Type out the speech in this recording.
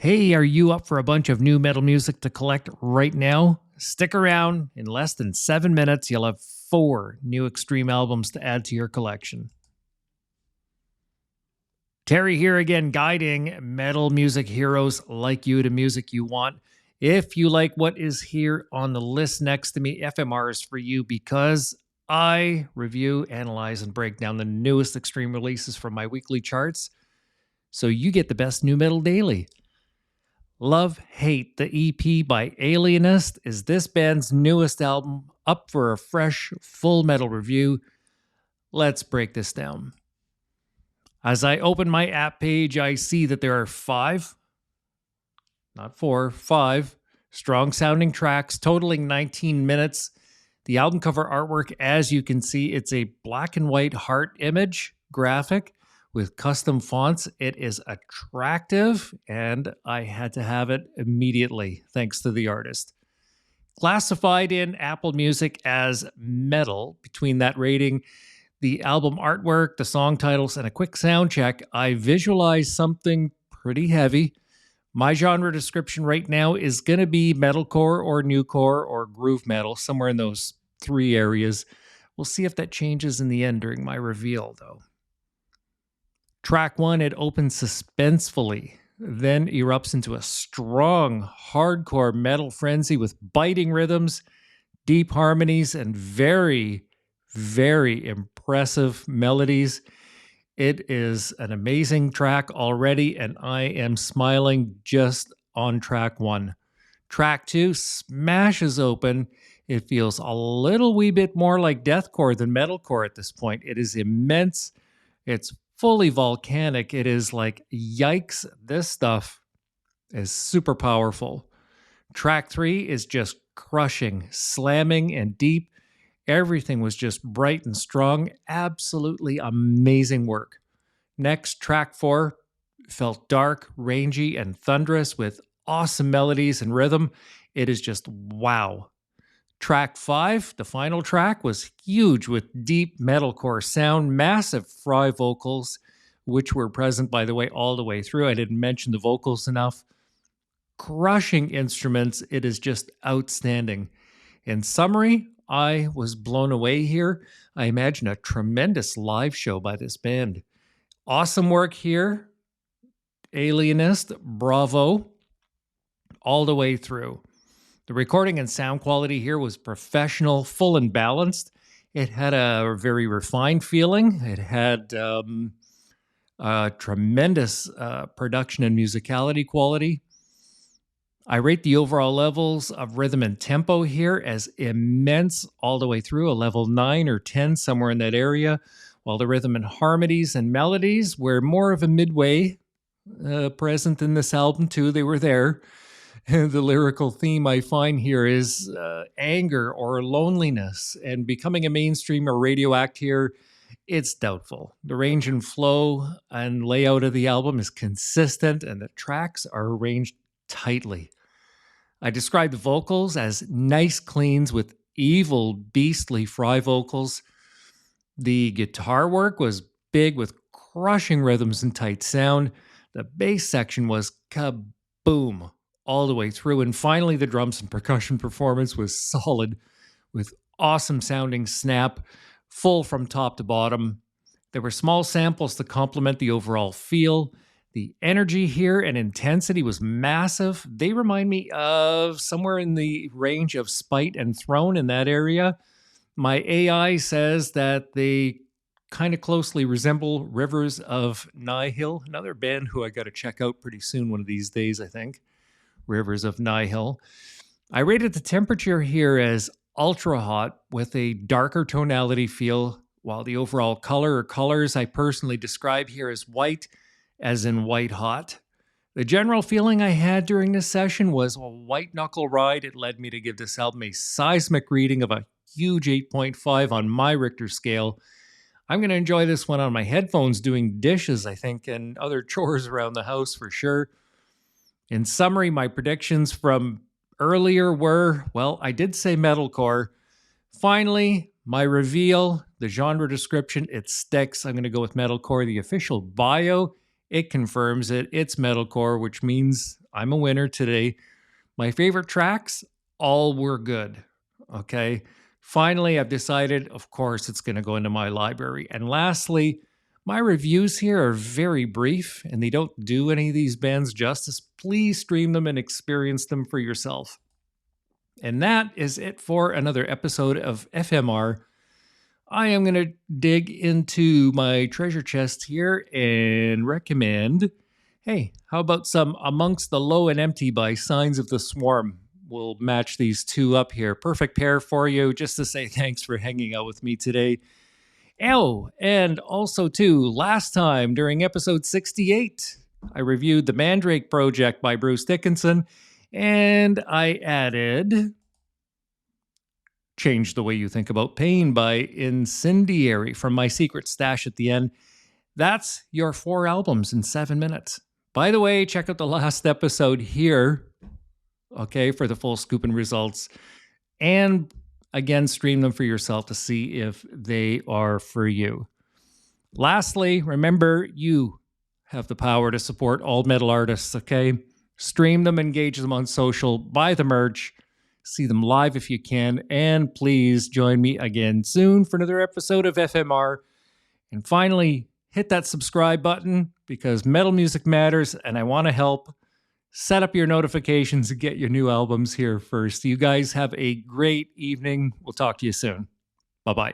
Hey, are you up for a bunch of new metal music to collect right now? Stick around. In less than 7 minutes, you'll have 4 new Extreme albums to add to your collection. Terry here again, guiding metal music heroes like you to music you want. If you like what is here on the list next to me, FMR is for you because I review, analyze, and break down the newest Extreme releases from my weekly charts, so you get the best new metal daily. Love Hate, the EP by Alienist, is this band's newest album, up for a fresh, full metal review. Let's break this down. As I open my app page, I see that there are 5, not 4, 5 strong sounding tracks totaling 19 minutes. The album cover artwork, as you can see, it's a black and white heart image graphic with custom fonts. It is attractive, and I had to have it immediately, thanks to the artist. Classified in Apple Music as metal, between that rating, the album artwork, the song titles, and a quick sound check, I visualize something pretty heavy. My genre description right now is going to be metalcore or newcore or groove metal, somewhere in those 3 areas. We'll see if that changes in the end during my reveal, though. Track 1, it opens suspensefully, then erupts into a strong, hardcore metal frenzy with biting rhythms, deep harmonies, and very, very impressive melodies. It is an amazing track already, and I am smiling just on track 1. Track 2 smashes open. It feels a little wee bit more like deathcore than metalcore at this point. It is immense. It's fully volcanic. It is like, yikes, this stuff is super powerful. Track 3 is just crushing, slamming, and deep. Everything was just bright and strong. Absolutely amazing work. Next, track 4 felt dark, rangy, and thunderous with awesome melodies and rhythm. It is just wow. Track 5, the final track, was huge with deep metalcore sound, massive fry vocals, which were present, by the way, all the way through. I didn't mention the vocals enough. Crushing instruments. It is just outstanding. In summary, I was blown away here. I imagine a tremendous live show by this band. Awesome work here. Alienist, bravo, all the way through. The recording and sound quality here was professional, full and balanced. It had a very refined feeling. It had tremendous production and musicality quality. I rate the overall levels of rhythm and tempo here as immense all the way through, a level 9 or 10, somewhere in that area, while the rhythm and harmonies and melodies were more of a midway present in this album too. They were there. The lyrical theme I find here is anger or loneliness, and becoming a mainstream or radio act here, it's doubtful. The range and flow and layout of the album is consistent, and the tracks are arranged tightly. I describe the vocals as nice cleans with evil, beastly fry vocals. The guitar work was big with crushing rhythms and tight sound. The bass section was kaboom all the way through. And finally, the drums and percussion performance was solid with awesome sounding snap, full from top to bottom. There were small samples to complement the overall feel. The energy here and intensity was massive. They remind me of somewhere in the range of Spite and Throne in that area. My AI says that they kind of closely resemble Rivers of Nihil, another band who I got to check out pretty soon, one of these days, I think. Rivers of Nihil. I rated the temperature here as ultra hot with a darker tonality feel, while the overall color or colors I personally describe here as white, as in white hot. The general feeling I had during this session was a white knuckle ride. It led me to give this album a seismic reading of a huge 8.5 on my Richter scale. I'm going to enjoy this one on my headphones doing dishes, I think, and other chores around the house for sure. In summary, my predictions from earlier were, well, I did say metalcore. Finally, my reveal, the genre description, it sticks. I'm going to go with metalcore. The official bio, it confirms it. It's metalcore, which means I'm a winner today. My favorite tracks, all were good. Okay. Finally, I've decided, of course, it's going to go into my library. And lastly, my reviews here are very brief and they don't do any of these bands justice. Please stream them and experience them for yourself. And that is it for another episode of FMR. I am going to dig into my treasure chest here and recommend, hey, how about some Amongst the Low and Empty by Signs of the Swarm? We'll match these two up here. Perfect pair for you, just to say thanks for hanging out with me today. Oh, and also, too, last time during episode 68, I reviewed The Mandrake Project by Bruce Dickinson, and I added Change the Way You Think About Pain by Incendiary from my secret stash at the end. That's your 4 albums in 7 minutes. By the way, check out the last episode here, okay, for the full scoop and results. And again, stream them for yourself to see if they are for you. Lastly, remember, you have the power to support all metal artists, okay? Stream them, engage them on social, buy the merch, see them live if you can, and please join me again soon for another episode of FMR. And finally, hit that subscribe button because metal music matters and I want to help. Set up your notifications and get your new albums here first. You guys have a great evening. We'll talk to you soon. Bye-bye.